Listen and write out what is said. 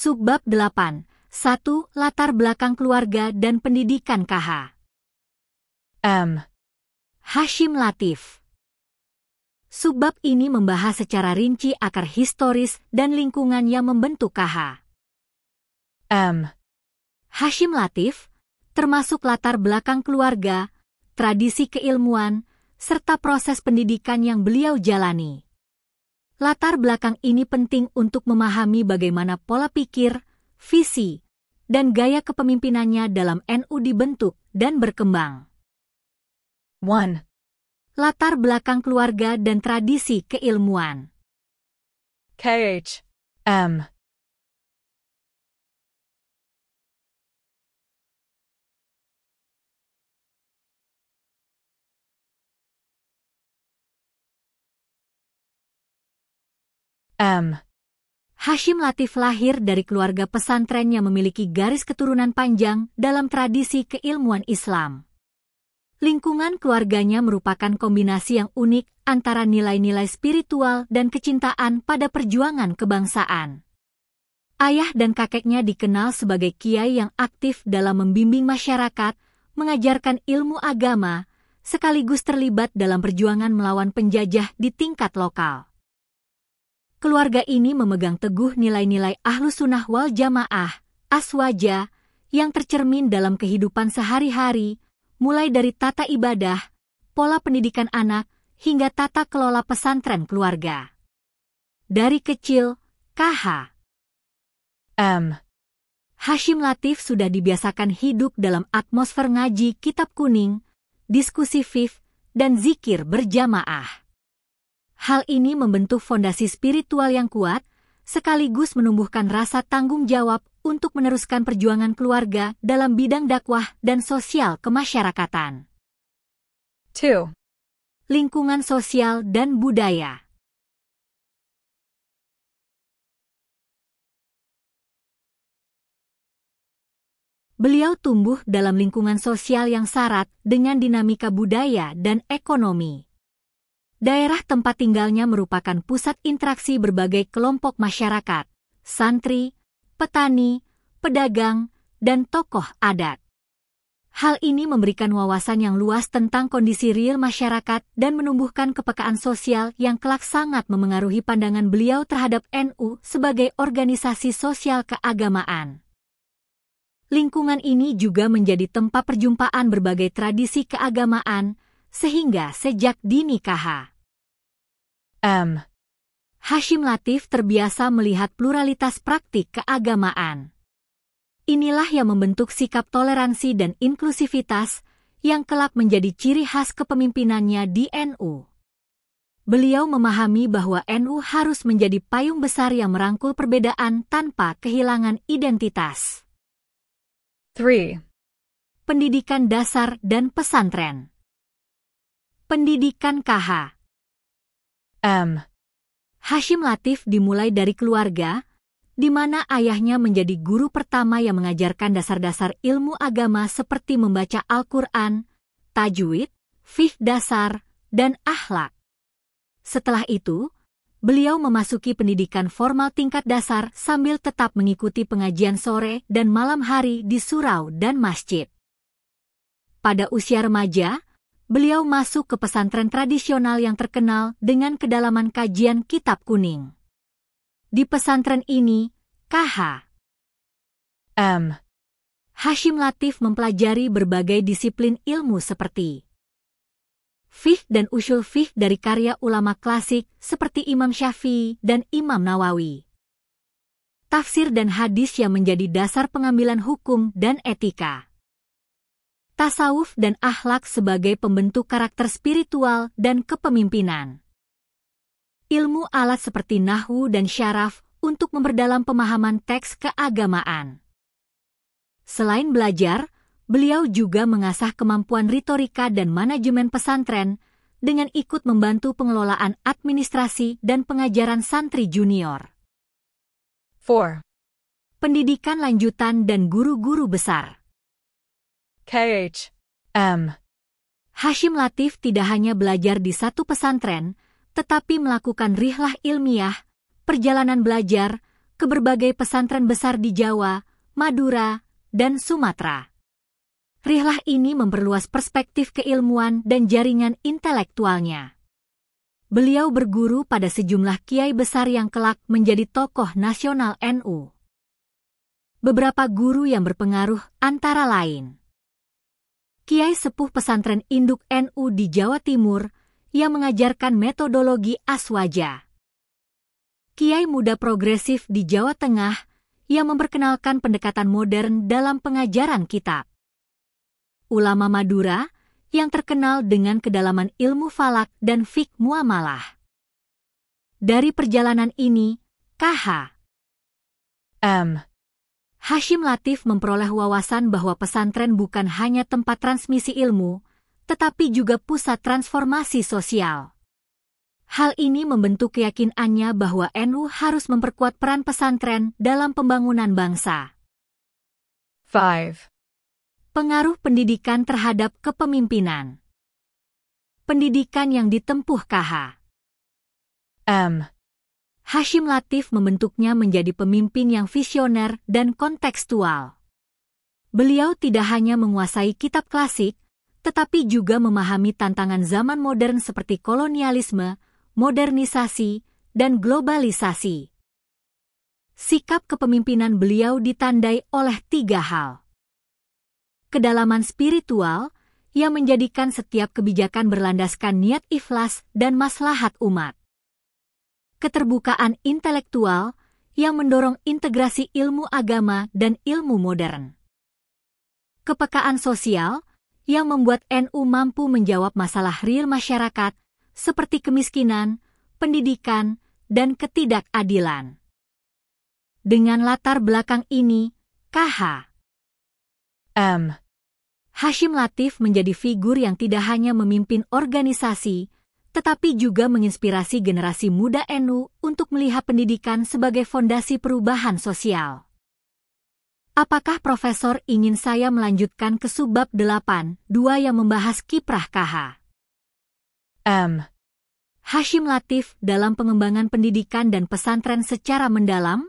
Subbab 8. 1. Latar belakang keluarga dan pendidikan KH. M. Hasyim Latif. Subbab ini membahas secara rinci akar historis dan lingkungan yang membentuk KH. M. Hasyim Latif, termasuk latar belakang keluarga, tradisi keilmuan, serta proses pendidikan yang beliau jalani. Latar belakang ini penting untuk memahami bagaimana pola pikir, visi, dan gaya kepemimpinannya dalam NU dibentuk dan berkembang. 1. Latar belakang keluarga dan tradisi keilmuan. KH. M. M. Hasyim Latif lahir dari keluarga pesantren yang memiliki garis keturunan panjang dalam tradisi keilmuan Islam. Lingkungan keluarganya merupakan kombinasi yang unik antara nilai-nilai spiritual dan kecintaan pada perjuangan kebangsaan. Ayah dan kakeknya dikenal sebagai kiai yang aktif dalam membimbing masyarakat, mengajarkan ilmu agama, sekaligus terlibat dalam perjuangan melawan penjajah di tingkat lokal. Keluarga ini memegang teguh nilai-nilai Ahlus Sunnah wal Jamaah, aswaja, yang tercermin dalam kehidupan sehari-hari, mulai dari tata ibadah, pola pendidikan anak, hingga tata kelola pesantren keluarga. Dari kecil, KH. M. Hasyim Latif sudah dibiasakan hidup dalam atmosfer ngaji kitab kuning, diskusi fiqh, dan zikir berjamaah. Hal ini membentuk fondasi spiritual yang kuat, sekaligus menumbuhkan rasa tanggung jawab untuk meneruskan perjuangan keluarga dalam bidang dakwah dan sosial kemasyarakatan. 2. Lingkungan sosial dan budaya. Beliau tumbuh dalam lingkungan sosial yang syarat dengan dinamika budaya dan ekonomi. Daerah tempat tinggalnya merupakan pusat interaksi berbagai kelompok masyarakat, santri, petani, pedagang, dan tokoh adat. Hal ini memberikan wawasan yang luas tentang kondisi real masyarakat dan menumbuhkan kepekaan sosial yang kelak sangat memengaruhi pandangan beliau terhadap NU sebagai organisasi sosial keagamaan. Lingkungan ini juga menjadi tempat perjumpaan berbagai tradisi keagamaan, sehingga sejak dini KH. M. Hasyim Latif terbiasa melihat pluralitas praktik keagamaan. Inilah yang membentuk sikap toleransi dan inklusivitas yang kelak menjadi ciri khas kepemimpinannya di NU. Beliau memahami bahwa NU harus menjadi payung besar yang merangkul perbedaan tanpa kehilangan identitas. 3. Pendidikan dasar dan pesantren. Pendidikan KH. M. Hasyim Latif dimulai dari keluarga, di mana ayahnya menjadi guru pertama yang mengajarkan dasar-dasar ilmu agama seperti membaca Al-Quran, tajwid, fiqh dasar, dan akhlak. Setelah itu, beliau memasuki pendidikan formal tingkat dasar sambil tetap mengikuti pengajian sore dan malam hari di surau dan masjid. Pada usia remaja, beliau masuk ke pesantren tradisional yang terkenal dengan kedalaman kajian kitab kuning. Di pesantren ini, KH. M. Hasyim Latif mempelajari berbagai disiplin ilmu seperti fiqh dan usyul fiqh dari karya ulama klasik seperti Imam Syafi'i dan Imam Nawawi. Tafsir dan hadis yang menjadi dasar pengambilan hukum dan etika. Tasawuf dan akhlak sebagai pembentuk karakter spiritual dan kepemimpinan. Ilmu alat seperti nahwu dan syaraf untuk memperdalam pemahaman teks keagamaan. Selain belajar, beliau juga mengasah kemampuan retorika dan manajemen pesantren dengan ikut membantu pengelolaan administrasi dan pengajaran santri junior. 4. Pendidikan lanjutan dan guru-guru besar. KH. M. Hasyim Latif tidak hanya belajar di satu pesantren, tetapi melakukan rihlah ilmiah, perjalanan belajar, ke berbagai pesantren besar di Jawa, Madura, dan Sumatera. Rihlah ini memperluas perspektif keilmuan dan jaringan intelektualnya. Beliau berguru pada sejumlah kiai besar yang kelak menjadi tokoh nasional NU. Beberapa guru yang berpengaruh antara lain Kiai Sepuh Pesantren Induk NU di Jawa Timur yang mengajarkan metodologi aswaja. Kiai Muda Progresif di Jawa Tengah yang memperkenalkan pendekatan modern dalam pengajaran kitab. Ulama Madura yang terkenal dengan kedalaman ilmu falak dan fiqh muamalah. Dari perjalanan ini, KH. M. Hasyim Latif memperoleh wawasan bahwa pesantren bukan hanya tempat transmisi ilmu, tetapi juga pusat transformasi sosial. Hal ini membentuk keyakinannya bahwa NU harus memperkuat peran pesantren dalam pembangunan bangsa. 5. Pengaruh pendidikan terhadap kepemimpinan. Pendidikan yang ditempuh KH. M. Hasyim Latif membentuknya menjadi pemimpin yang visioner dan kontekstual. Beliau tidak hanya menguasai kitab klasik, tetapi juga memahami tantangan zaman modern seperti kolonialisme, modernisasi, dan globalisasi. Sikap kepemimpinan beliau ditandai oleh 3 hal. Kedalaman spiritual yang menjadikan setiap kebijakan berlandaskan niat ikhlas dan maslahat umat. Keterbukaan intelektual yang mendorong integrasi ilmu agama dan ilmu modern. Kepekaan sosial yang membuat NU mampu menjawab masalah real masyarakat seperti kemiskinan, pendidikan, dan ketidakadilan. Dengan latar belakang ini, KH. M. Hasyim Latif menjadi figur yang tidak hanya memimpin organisasi, tetapi juga menginspirasi generasi muda NU untuk melihat pendidikan sebagai fondasi perubahan sosial. Apakah Profesor ingin saya melanjutkan ke subbab 8.2 yang membahas kiprah KH? M. Hasyim Latif dalam pengembangan pendidikan dan pesantren secara mendalam?